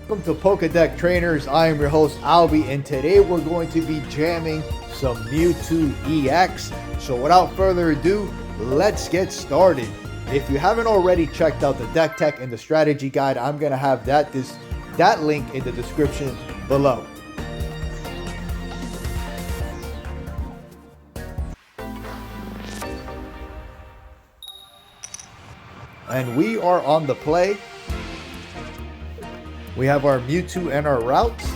Welcome to Pokédex Trainers. I am your host Albie, and today we're going to be jamming some Mewtwo EX. So without further ado, let's get started. If you haven't already checked out the deck tech and the strategy guide, I'm going to have that link in the description below. And we are on the play. We have our Mewtwo and our routes.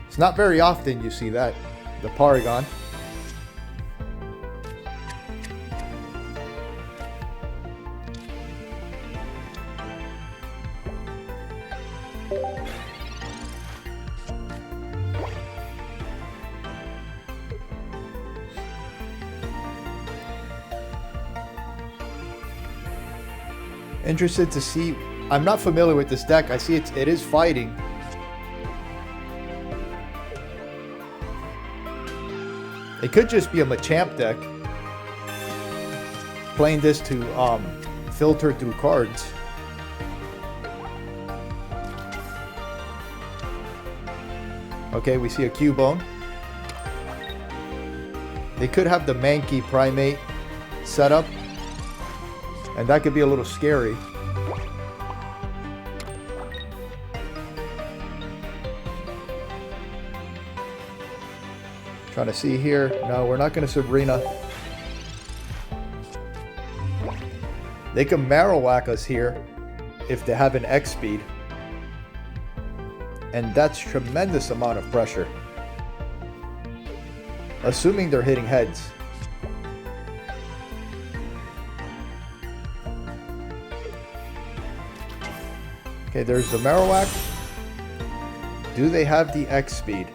It's not very often you see that, the Porygon. Interested to see. I'm not familiar with this deck. I see it is fighting. It could just be a Machamp deck. Playing this to filter through cards. Okay, we see a Cubone. They could have the Mankey Primate set up. And that could be a little scary. Trying to see here. No, we're not going to Sabrina. They can Marowak us here if they have an X speed. And that's tremendous amount of pressure. Assuming they're hitting heads. Okay, there's the Marowak. Do they have the X speed?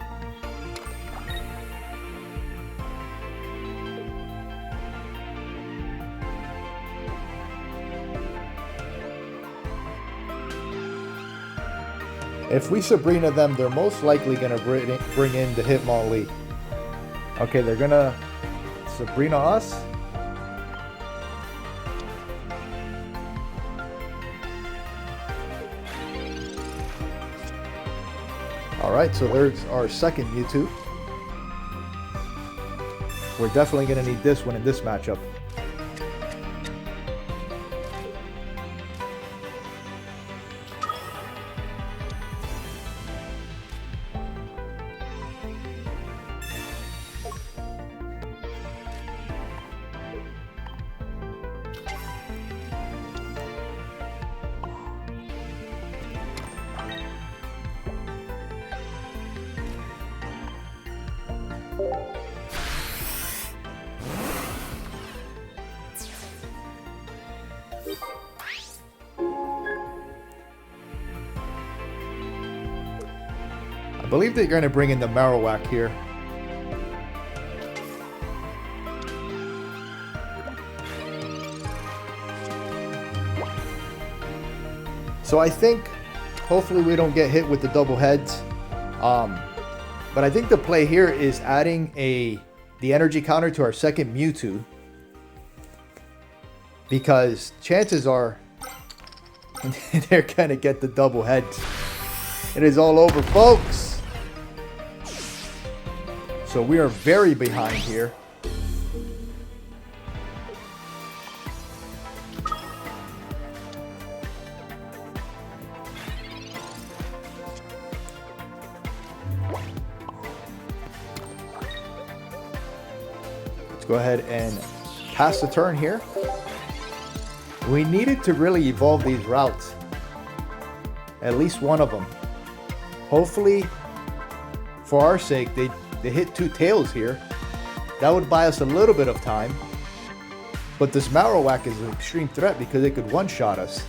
If we Sabrina them, they're most likely going to bring in the Hitmonlee. Okay, they're going to Sabrina us. Alright, so there's our second Mewtwo. We're definitely going to need this one in this matchup. I believe they're going to bring in the Marowak here. So I think, hopefully we don't get hit with the double heads. But I think the play here is adding the energy counter to our second Mewtwo. Because chances are they're going to get the double heads. It is all over, folks. So we are very behind here. Let's go ahead and pass the turn here. We needed to really evolve these routes. At least one of them. Hopefully, for our sake, they hit two tails here. That would buy us a little bit of time. But this Marowak is an extreme threat because it could one-shot us.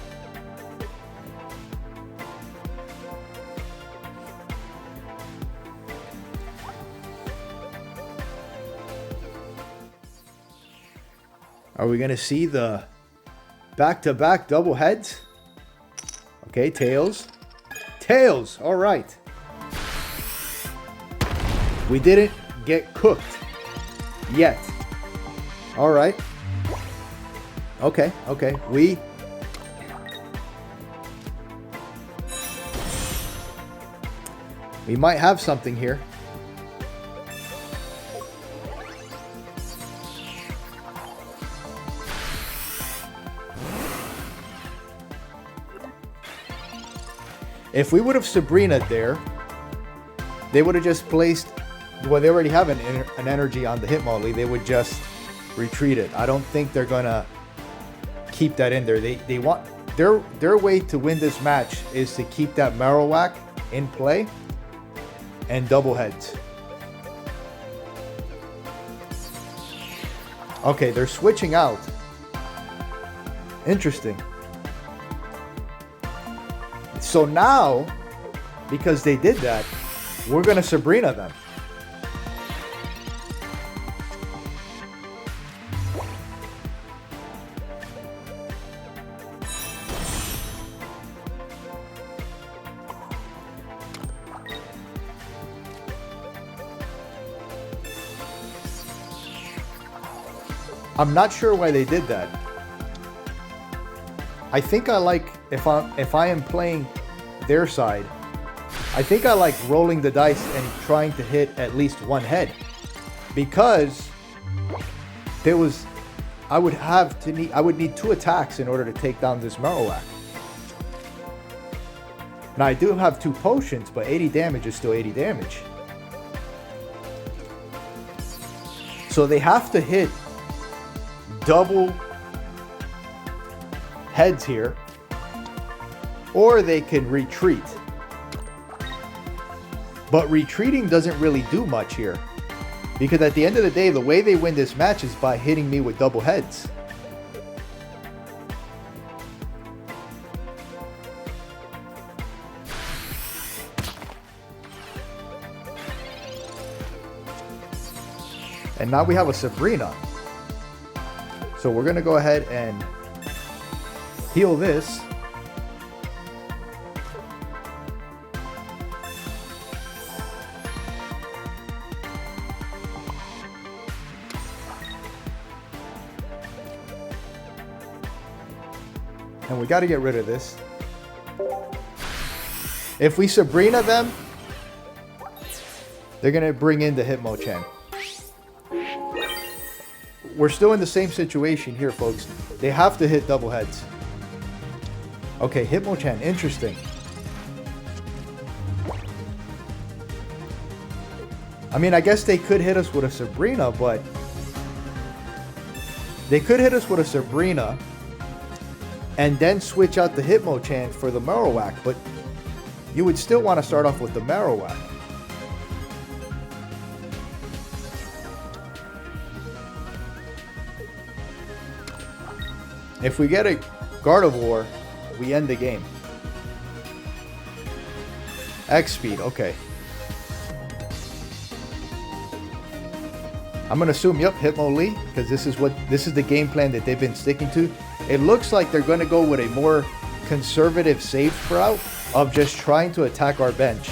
Are we going to see the back-to-back double heads? Okay, tails. Tails! Alright. We didn't get cooked yet. All right. Okay. We might have something here. If we would have Sabrina'd there, they would have just placed, well, they already have an energy on the Hitmonlee. They would just retreat it. I don't think they're gonna keep that in there. They want their way to win this match is to keep that Marowak in play and double heads. Okay, they're switching out. Interesting. So now, because they did that, we're going to Sabrina them. I'm not sure why they did that. I think I like, if I am playing their side, I think I like rolling the dice and trying to hit at least one head, because I would need 2 attacks in order to take down this Marowak. Now I do have 2 potions, but 80 damage is still 80 damage. So they have to hit double heads here, or they can retreat. But retreating doesn't really do much here, because at the end of the day, the way they win this match is by hitting me with double heads. And now we have a Sabrina. So we're going to go ahead and heal this. And we got to get rid of this. If we Sabrina them, they're going to bring in the Hitmonchan. We're still in the same situation here, folks. They have to hit double heads. Okay, Hitmonchan, interesting. I mean, I guess they could hit us with a Sabrina, but they could hit us with a Sabrina and then switch out the Hitmonchan for the Marowak, but you would still want to start off with the Marowak. If we get a Gardevoir, we end the game. X speed, okay. I'm gonna assume, yep, Hitmonlee, because this is the game plan that they've been sticking to. It looks like they're gonna go with a more conservative safe route of just trying to attack our bench.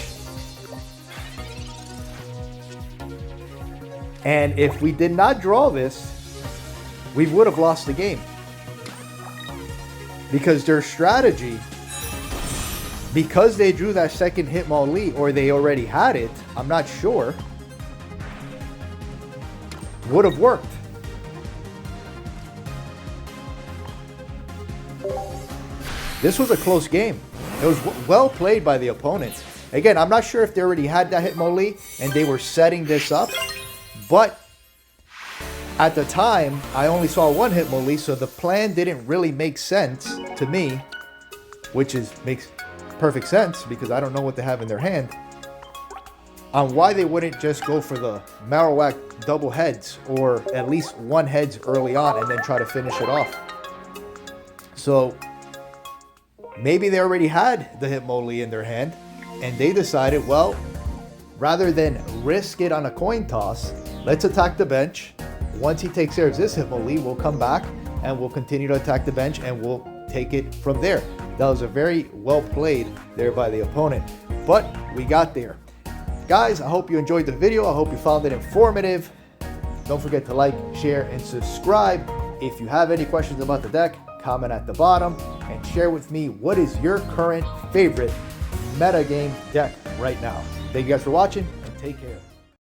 And if we did not draw this, we would have lost the game. Because their strategy, because they drew that second Hitmonlee, or they already had it, I'm not sure, would have worked. This was a close game. It was well played by the opponents. Again, I'm not sure if they already had that Hitmonlee and they were setting this up, but at the time, I only saw one Hitmonlee, so the plan didn't really make sense to me, which makes perfect sense because I don't know what they have in their hand, on why they wouldn't just go for the Marowak double heads, or at least one heads early on and then try to finish it off. So maybe they already had the Hitmonlee in their hand and they decided, well, rather than risk it on a coin toss, let's attack the bench. Once he takes care of this Hitmonlee, we'll come back and we'll continue to attack the bench and we'll take it from there. That was a very well played there by the opponent, but we got there. Guys, I hope you enjoyed the video. I hope you found it informative. Don't forget to like, share, and subscribe. If you have any questions about the deck, comment at the bottom and share with me what is your current favorite metagame deck right now. Thank you guys for watching and take care.